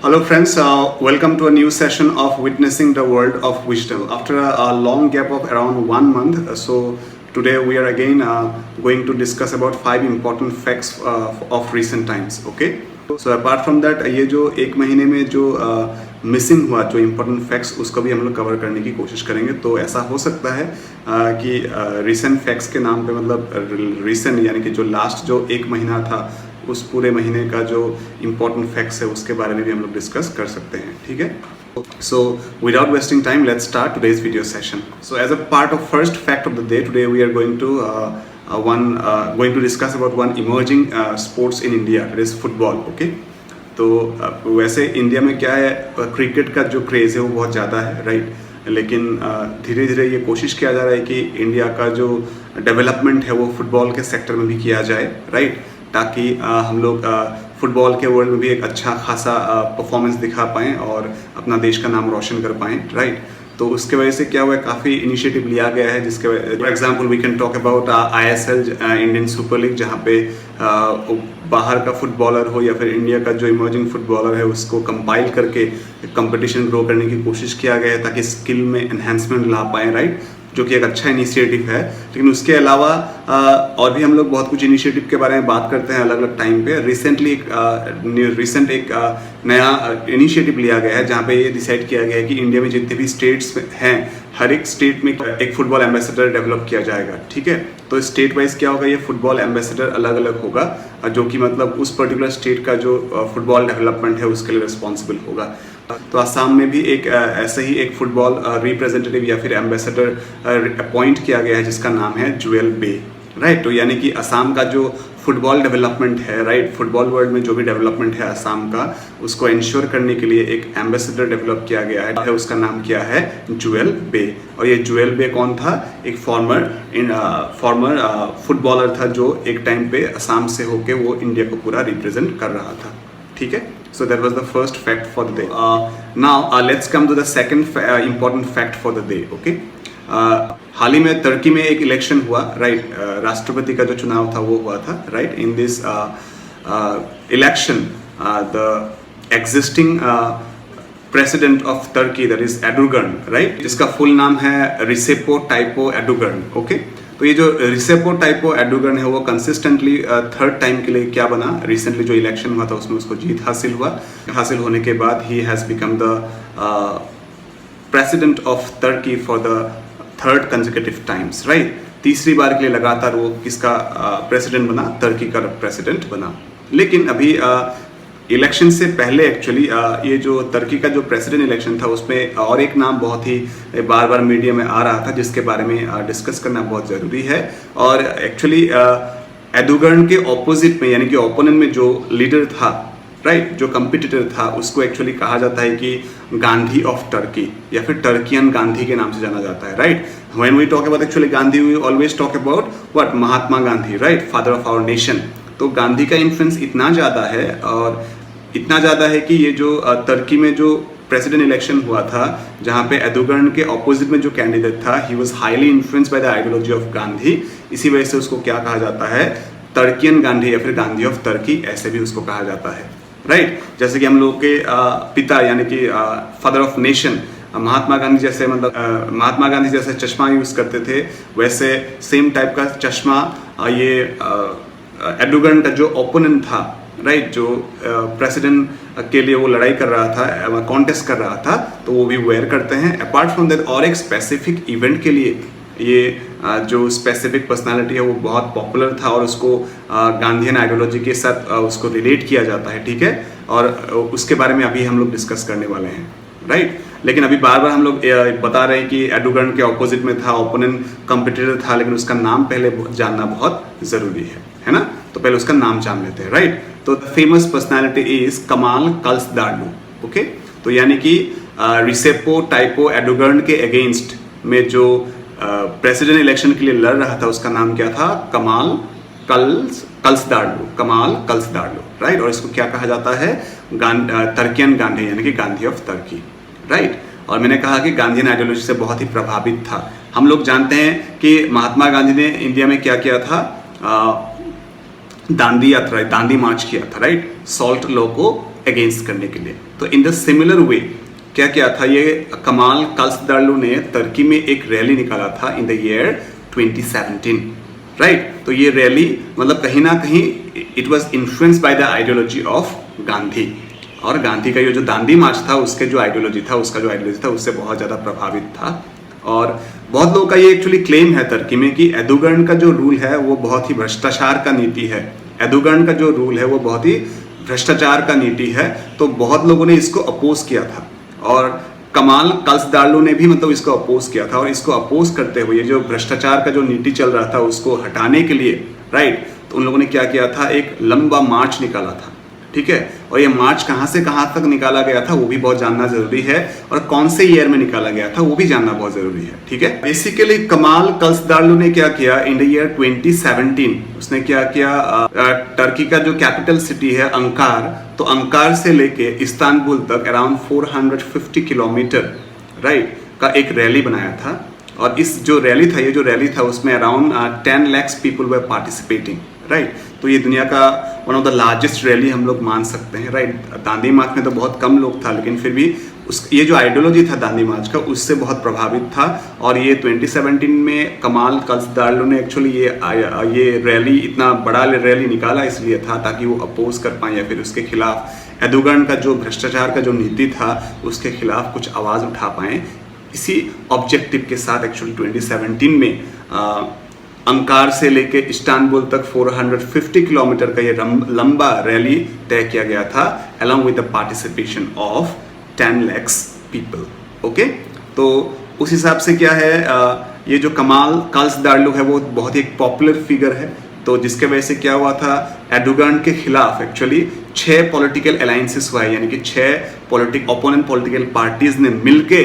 Hello, friends. Welcome to a new session of Witnessing the World of Wisdom. After a long gap of around 1 month, so today we are again going to discuss about 5 important facts of recent times. Okay. So apart from that, ये जो एक महीने में जो missing हुआ जो important facts उसको भी हम लोग कवर करने की कोशिश करेंगे. तो ऐसा हो सकता है कि रिसेंट फैक्ट्स के नाम पे मतलब रिसेंट यानी कि जो लास्ट जो एक महीना था उस पूरे महीने का जो इम्पोर्टेंट फैक्ट्स है उसके बारे में भी हम लोग डिस्कस कर सकते हैं. ठीक है. So without wasting time, let's start today's video session. So as a part of first fact of the day, today we are going to discuss about one emerging sports in India. That is football. Okay. तो वैसे India में क्या है, cricket का जो craze है वो बहुत ज़्यादा है, राइट. लेकिन धीरे धीरे ये कोशिश किया जा रहा है कि इंडिया का जो डेवलपमेंट है वो फुटबॉल के सेक्टर में भी किया जाए, राइट, ताकि हम लोग फुटबॉल के वर्ल्ड में भी एक अच्छा खासा परफॉर्मेंस दिखा पाएँ और अपना देश का नाम रोशन कर पाएँ, राइट. तो उसके वजह से क्या हुआ है, काफ़ी इनिशिएटिव लिया गया है, जिसके for example we can talk about ISL Indian Super League, जहाँ पे बाहर का फुटबॉलर हो या फिर इंडिया का जो इमर्जिंग फुटबॉलर है उसको कंपाइल करके कंपटीशन ग्रो करने की कोशिश किया गया है ताकि स्किल में एनहेंसमेंट ला पाएँ, राइट, जो कि एक अच्छा इनिशिएटिव है. लेकिन उसके अलावा और भी हम लोग बहुत कुछ इनिशिएटिव के बारे में बात करते हैं अलग अलग टाइम पे. रिसेंटली एक नया इनिशिएटिव लिया गया है जहाँ पे ये डिसाइड किया गया है कि इंडिया में जितने भी स्टेट्स हैं हर एक स्टेट में एक फुटबॉल एम्बेसडर डेवलप किया जाएगा. ठीक है. तो स्टेट वाइज क्या होगा, ये फुटबॉल एम्बेसडर अलग अलग होगा जो कि मतलब उस पर्टिकुलर स्टेट का जो फुटबॉल डेवलपमेंट है उसके लिए रिस्पॉन्सिबल होगा. तो असम में भी एक ऐसे ही एक फुटबॉल रिप्रेजेंटेटिव या फिर एम्बेसडर अपॉइंट किया गया है जिसका नाम है जुएल बे, राइट. तो यानी कि असम का जो फुटबॉल डेवलपमेंट है, राइट, फुटबॉल वर्ल्ड में जो भी डेवलपमेंट है असम का उसको इंश्योर करने के लिए एक एम्बेसडर डेवलप किया गया है, उसका नाम क्या है, जुएल बे. और ये जुएल बे कौन था, एक फॉर्मर फुटबॉलर था जो एक टाइम पे असम से होके वो इंडिया को पूरा रिप्रेजेंट कर रहा था. ठीक है. So that was the first fact for the day. Now let's come to the second important fact for the day. Okay. हाल ही में तुर्की में एक इलेक्शन हुआ, राइट. राष्ट्रपति का जो चुनाव था वो हुआ था, right. In this election the existing president of Turkey, that is Erdogan, right, जिसका फुल नाम है रिसेपो ताइपो एर्दोगन. ओके. तो ये जो रिसेपो ताइपो एर्दोगन है वो कंसिस्टेंटली थर्ड टाइम के लिए क्या बना, रिसेंटली जो इलेक्शन हुआ था उसमें उसको जीत हासिल होने के बाद ही has become the president of Turkey for the third consecutive times, right. तीसरी बार के लिए लगातार वो किसका प्रेसिडेंट बना, तुर्की का प्रेसिडेंट बना. लेकिन अभी इलेक्शन से पहले एक्चुअली ये जो तुर्की का जो प्रेसिडेंट इलेक्शन था उसमें और एक नाम बहुत ही बार बार मीडिया में आ रहा था जिसके बारे में डिस्कस करना बहुत ज़रूरी है. और एक्चुअली एर्दोगन के ऑपोजिट में यानी कि ओपोनेंट में जो लीडर था, राइट, जो कंपिटिटर था, उसको एक्चुअली कहा जाता है कि गांधी ऑफ तुर्की या फिर टर्कियन गांधी के नाम से जाना जाता है, right. When we talk about actually Gandhi we always talk about what, Mahatma Gandhi, right, father of our nation. तो गांधी का इन्फ्लुएंस इतना ज़्यादा है और इतना ज़्यादा है कि ये जो तुर्की में जो प्रेसिडेंट इलेक्शन हुआ था जहाँ पे एर्दोगन के ऑपोजिट में जो कैंडिडेट था he was highly influenced by the ideology of Gandhi. इसी वजह से उसको क्या कहा जाता है, टर्कियन गांधी या फिर गांधी ऑफ तुर्की, ऐसे भी उसको कहा जाता है, राइट. जैसे कि हम लोग के पिता यानी कि father of nation Mahatma Gandhi जैसे मतलब महात्मा गांधी जैसे चश्मा यूज़ करते थे, वैसे सेम टाइप का चश्मा ये एर्दोगन का जो ओपोनेंट था, राइट, जो प्रेसिडेंट के लिए वो लड़ाई कर रहा था, कॉन्टेस्ट कर रहा था, तो वो भी वेयर करते हैं. अपार्ट फ्रॉम दैट और एक स्पेसिफिक इवेंट के लिए ये जो स्पेसिफिक पर्सनालिटी है वो बहुत पॉपुलर था और उसको गांधीयन आइडियोलॉजी के साथ उसको रिलेट किया जाता है. ठीक है. और उसके बारे में अभी हम लोग डिस्कस करने वाले हैं, राइट. लेकिन अभी बार बार हम लोग बता रहे हैं कि एर्दोगन के ऑपोजिट में था, ओपोनेंट कंपिटिटर था, लेकिन उसका नाम पहले जानना बहुत ज़रूरी है ना. तो पहले उसका नाम जान लेते हैं, राइट. तो फेमस पर्सनालिटी इज कमाल कल्सदार्लू. ओके. तो यानी कि रिसेपो ताइपो एर्दोगन के अगेंस्ट में जो प्रेसिडेंट इलेक्शन के लिए लड़ रहा था उसका नाम क्या था, कमाल कल्सदार्लू, राइट. और इसको क्या कहा जाता है, तुर्कियन गांधी यानी कि गांधी ऑफ तुर्की, राइट. और मैंने कहा कि गांधीयन आइडियोलॉजी से बहुत ही प्रभावित था. हम लोग जानते हैं कि महात्मा गांधी ने इंडिया में क्या किया था, दांडी मार्च किया था, राइट. सॉल्ट लॉ को अगेंस्ट करने के लिए। तो इन द सिमिलर वे क्या क्या था, ये कमाल कल्सदार्लू ने तुर्की में एक रैली निकाला था इन द ईयर 2017, राइट। तो ये रैली मतलब कहीं ना कहीं it was influenced by the ideology of Gandhi, और गांधी का ये जो दांडी मार्च था उसके जो आइडियोलॉजी था, उसका जो आइडियोलॉजी था उससे बहुत ज़्यादा प्रभावित था। और बहुत लोगों का ये एक्चुअली क्लेम है तुर्की में कि एर्दोगन का जो रूल है वो बहुत ही भ्रष्टाचार का नीति है। एर्दोगन का जो रूल है वो बहुत ही भ्रष्टाचार का नीति है, तो बहुत लोगों ने इसको अपोज किया था, और कमाल कल्सदार्लू ने भी मतलब इसको अपोज किया था। और इसको अपोज करते हुए जो भ्रष्टाचार का जो नीति चल रहा था उसको हटाने के लिए, राइट, तो उन लोगों ने क्या किया था, एक लंबा मार्च निकाला था, ठीक है। और ये मार्च कहाँ से कहाँ तक निकाला गया था वो भी बहुत जानना जरूरी है, और कौन से ईयर में निकाला गया था वो भी जानना बहुत जरूरी है, ठीक है। बेसिकली कमाल कल्सदार्लू ने क्या किया, इन द ईयर 2017 उसने क्या किया, तुर्की का जो कैपिटल सिटी है अंकार, तो अंकार से लेके इस्तांबुल तक अराउंड 450 किलोमीटर, राइट, का एक रैली बनाया था। और इस जो रैली था, ये जो रैली था उसमें around 10 lakhs people were participating, right. तो ये दुनिया का one of the largest rally हम लोग मान सकते हैं, राइट। दांडी मार्च में तो बहुत कम लोग था, लेकिन फिर भी ये जो आइडियोलॉजी था दांडी मार्च का उससे बहुत प्रभावित था। और ये 2017 में कमाल कल्सदार्लू ने एक्चुअली ये रैली, इतना बड़ा रैली निकाला इसलिए था ताकि वो अपोज कर पाए या फिर उसके खिलाफ एर्दोगन का जो भ्रष्टाचार का जो नीति था उसके खिलाफ कुछ आवाज़ उठा पाए। इसी ऑब्जेक्टिव के साथ एक्चुअली 2017 में अंकार से लेके इस्तांबुल तक 450 किलोमीटर का ये लंबा रैली तय किया गया था, along with the participation of 10 lakhs people, okay. तो उस हिसाब से क्या है, ये जो कमाल कल्सदार्लू है वो बहुत ही एक पॉपुलर फिगर है, तो जिसके वजह से क्या हुआ था, एर्दोगन के खिलाफ एक्चुअली 6 पॉलिटिकल अलायंसेस हुआ है, यानी कि 6 ओपोनेंट पॉलिटिकल पार्टीज ने मिलके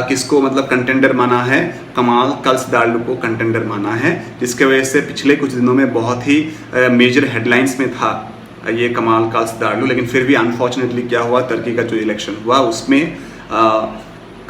किसको मतलब कंटेंडर माना है, कमाल कल्सदार्लू को कंटेंडर माना है, जिसके वजह से पिछले कुछ दिनों में बहुत ही मेजर हेडलाइंस में था ये कमाल कल्सदार्लू। लेकिन फिर भी अनफॉर्चुनेटली क्या हुआ, तुर्की का जो इलेक्शन हुआ उसमें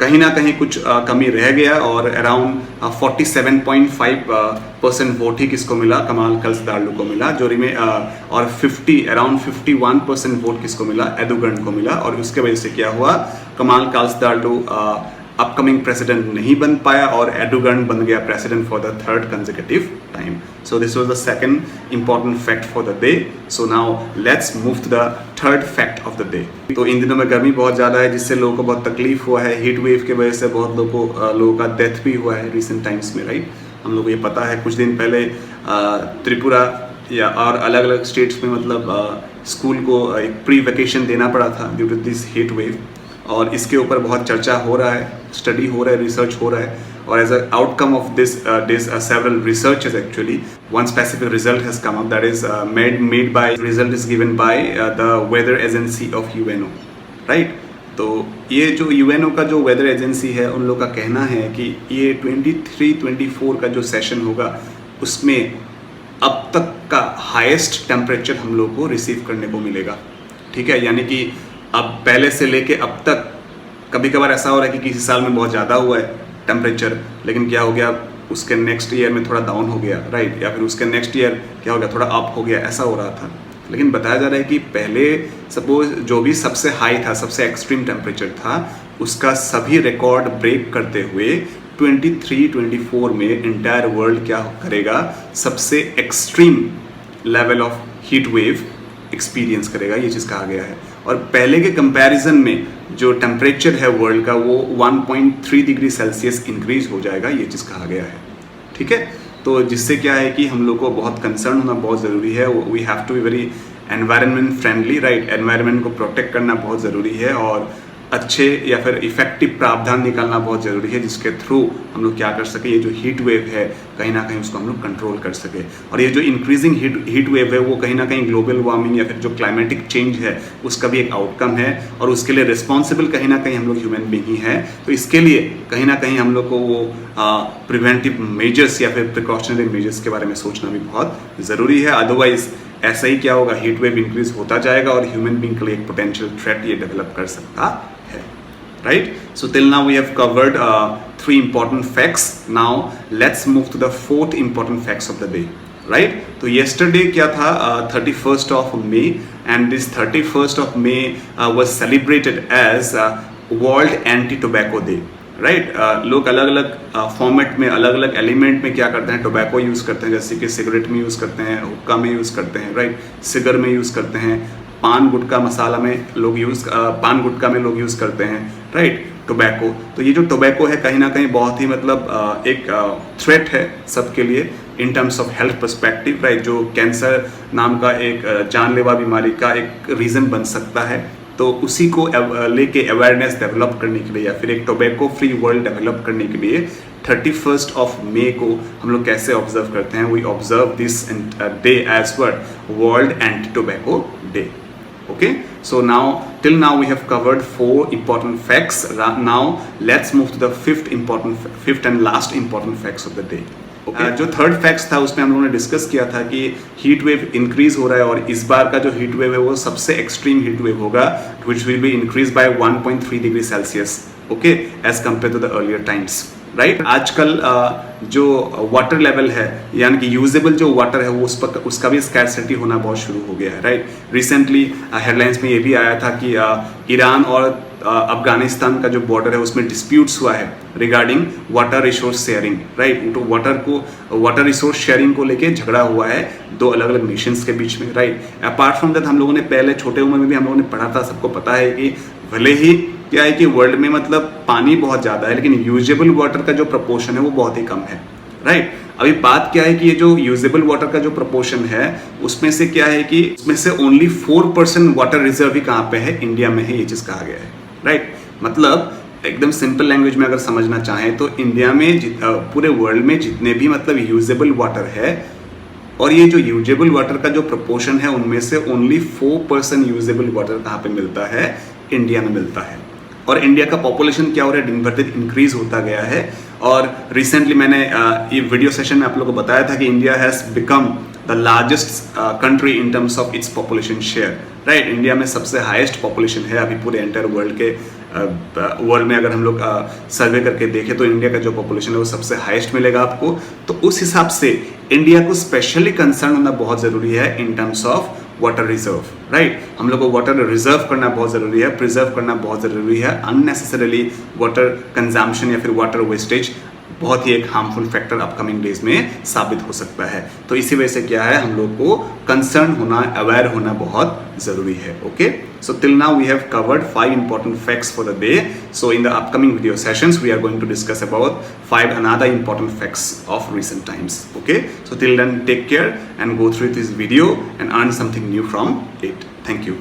कहीं ना कहीं कुछ कमी रह गया, और अराउंड 47.5% वोट ही किसको मिला, कमाल कल्सदार्लू को मिला, जो और अराउंड 51% वोट किसको मिला, एर्दोगन को मिला। और उसके वजह से क्या हुआ, कमाल कल्सदार्लू अपकमिंग प्रेसिडेंट नहीं बन पाया, और एर्दोगन बन गया president for the 3rd consecutive time. So this was the second important fact for the day. So now let's move to the 3rd fact of the day. तो इन दिनों में गर्मी बहुत ज़्यादा है, जिससे लोगों को बहुत तकलीफ हुआ है, हीट वेव की वजह से बहुत लोगों का डेथ भी हुआ है रिसेंट टाइम्स में, राइट। हम लोग को ये पता है, कुछ दिन पहले त्रिपुरा या और अलग अलग स्टेट्स में मतलब स्कूल को एक प्री वैकेशन देना पड़ा था due to this heat wave, और इसके ऊपर बहुत चर्चा हो रहा है, स्टडी हो रहा है, रिसर्च हो रहा है। और as a outcome of this several researches actually, one specific result has come up, that is made by, result is given by the weather agency of UNO, right। तो ये जो UNO का जो वेदर एजेंसी है, उन लोगों का कहना है कि ये 23-24 का जो सेशन होगा उसमें अब तक का हाईएस्ट टेम्परेचर हम लोग को रिसीव करने को मिलेगा, ठीक है। यानी कि अब पहले से लेके अब तक कभी कभार ऐसा हो रहा है कि किसी साल में बहुत ज़्यादा हुआ है टेम्परेचर, लेकिन क्या हो गया, उसके नेक्स्ट ईयर में थोड़ा डाउन हो गया, राइट, या फिर उसके नेक्स्ट ईयर क्या हो गया, थोड़ा अप हो गया, ऐसा हो रहा था। लेकिन बताया जा रहा है कि पहले सपोज जो भी सबसे हाई था, सबसे एक्सट्रीम टेम्परेचर था, उसका सभी रिकॉर्ड ब्रेक करते हुए 23-24 में इंटायर वर्ल्ड क्या करेगा, सबसे extreme level of heat wave experience करेगा, ये चीज़ कहा गया है। और पहले के कंपैरिजन में जो टेम्परेचर है वर्ल्ड का वो 1.3 डिग्री सेल्सियस इंक्रीज हो जाएगा, ये चीज़ कहा गया है, ठीक है। तो जिससे क्या है कि हम लोग को बहुत कंसर्न होना बहुत ज़रूरी है। We have to be very environment friendly, right. Environment को प्रोटेक्ट करना बहुत ज़रूरी है, और अच्छे या फिर इफेक्टिव प्रावधान निकालना बहुत ज़रूरी है, जिसके थ्रू हम लोग क्या कर सके, ये जो हीट वेव है कहीं ना कहीं उसको हम लोग कंट्रोल कर सके। और ये जो इंक्रीजिंग हीट वेव है वो कहीं ना कहीं ग्लोबल वार्मिंग या फिर जो क्लाइमेटिक चेंज है उसका भी एक आउटकम है, और उसके लिए रिस्पॉन्सिबल कहीं ना कहीं हम लोग ह्यूमन बीइंग ही हैं। तो इसके लिए कहीं ना कहीं हम लोग को वो प्रिवेंटिव मेजर्स या फिर प्रिकॉशनरी मेजर्स के बारे में सोचना भी बहुत ज़रूरी है। अदरवाइज ऐसा ही क्या होगा, हीट वेव इंक्रीज होता जाएगा और ह्यूमन बीइंग के लिए एक पोटेंशियल थ्रेट ये डेवलप कर सकता है, right? So till now we have covered 3 important facts. Now let's move to the 4th important facts of the day. Right. तो येस्टरडे क्या था, 31st of May, and this 31st of May was celebrated as world anti tobacco day, right. लोग अलग अलग format में, अलग अलग element में क्या करते हैं, टोबैको यूज़ करते हैं, जैसे कि सिगरेट में यूज़ करते हैं, हुक्का में यूज़ करते हैं, राइट, सिगर में यूज़ करते हैं, पान गुटखा मसाला में लोग पान गुटखा में लोग यूज़ करते हैं, राइट, टोबैको। तो ये जो टोबैको है कहीं ना कहीं बहुत ही मतलब एक थ्रेट है सबके लिए in terms of health perspective, right, जो कैंसर नाम का एक जानलेवा बीमारी का एक रीज़न बन सकता है। तो उसी को लेके अवेयरनेस डेवलप करने के लिए या फिर एक टोबैको फ्री वर्ल्ड डेवलप करने के लिए 31st ऑफ मे को हम लोग कैसे ऑब्जर्व करते हैं, we observe this day as world anti tobacco day. Okay, so till now we have covered 4 important facts. Now let's move to the fifth and last important facts of the day. Okay. जो third facts था उसमें हम लोगों ने discuss किया था कि heat wave increase हो रहा है, और इस बार का जो हीट वेव है वो सबसे एक्सट्रीम हीट वेव होगा, which will be increased by 1.3 degree Celsius, okay, as compared to the earlier times, right. आजकल जो वाटर लेवल है, यानी कि यूजेबल जो वाटर है वो उसका भी स्कैरसिटी होना बहुत शुरू हो गया है, राइट। रिसेंटली हेडलाइंस में ये भी आया था कि ईरान और अफगानिस्तान का जो बॉर्डर है उसमें डिस्प्यूट्स हुआ है regarding water resource sharing, right. तो वाटर रिसोर्स शेयरिंग को लेके झगड़ा हुआ है दो अलग अलग नेशंस के बीच में, राइट। अपार्ट फ्रॉम दैट हम लोगों ने पहले छोटे उम्र में भी हम लोगों ने पढ़ा था, सबको पता है कि भले ही क्या है कि वर्ल्ड में मतलब पानी बहुत ज़्यादा है, लेकिन यूजेबल वाटर का जो प्रपोर्शन है वो बहुत ही कम है, राइट। अभी बात क्या है कि ये जो यूजेबल वाटर का जो प्रपोर्शन है उसमें से क्या है कि उसमें से ओनली 4% वाटर रिजर्व ही कहाँ पे है, इंडिया में है, ये चीज़ कहा गया है, राइट। मतलब एकदम सिंपल लैंग्वेज में अगर समझना चाहें तो इंडिया में पूरे वर्ल्ड में जितने भी मतलब यूजेबल वाटर है, और ये जो यूजेबल वाटर का जो प्रपोर्शन है उनमें से ओनली 4% यूजेबल वाटर कहाँ पे मिलता है, इंडिया में मिलता है। और इंडिया का पॉपुलेशन क्या हो रहा है, दिन भर दिन इंक्रीज होता गया है। और रिसेंटली मैंने ये वीडियो सेशन में आप लोगों को बताया था कि India has become the largest country in terms of its population share, right. India में सबसे हाईएस्ट पॉपुलेशन है अभी पूरे एंटायर वर्ल्ड में। अगर हम लोग सर्वे करके देखें तो इंडिया का जो पॉपुलेशन है वो सबसे हाईएस्ट मिलेगा आपको। तो उस हिसाब से इंडिया को स्पेशली कंसर्न होना बहुत ज़रूरी है in terms of water reserve, right. हम लोग को वाटर रिजर्व करना बहुत ज़रूरी है, प्रिजर्व करना बहुत ज़रूरी है। अननेसेसरीली वाटर कंजम्पशन या फिर वाटर वेस्टेज बहुत ही एक हार्मफुल फैक्टर अपकमिंग डेज में साबित हो सकता है। तो इसी वजह से क्या है, हम लोग को कंसर्न होना, अवेयर होना बहुत ज़रूरी है, okay. So till now we have covered 5 important facts for the day. So in the upcoming video sessions we are going to discuss about 5 another important facts of recent times, okay. So till then take care and go through this video and earn something new from it. Thank you.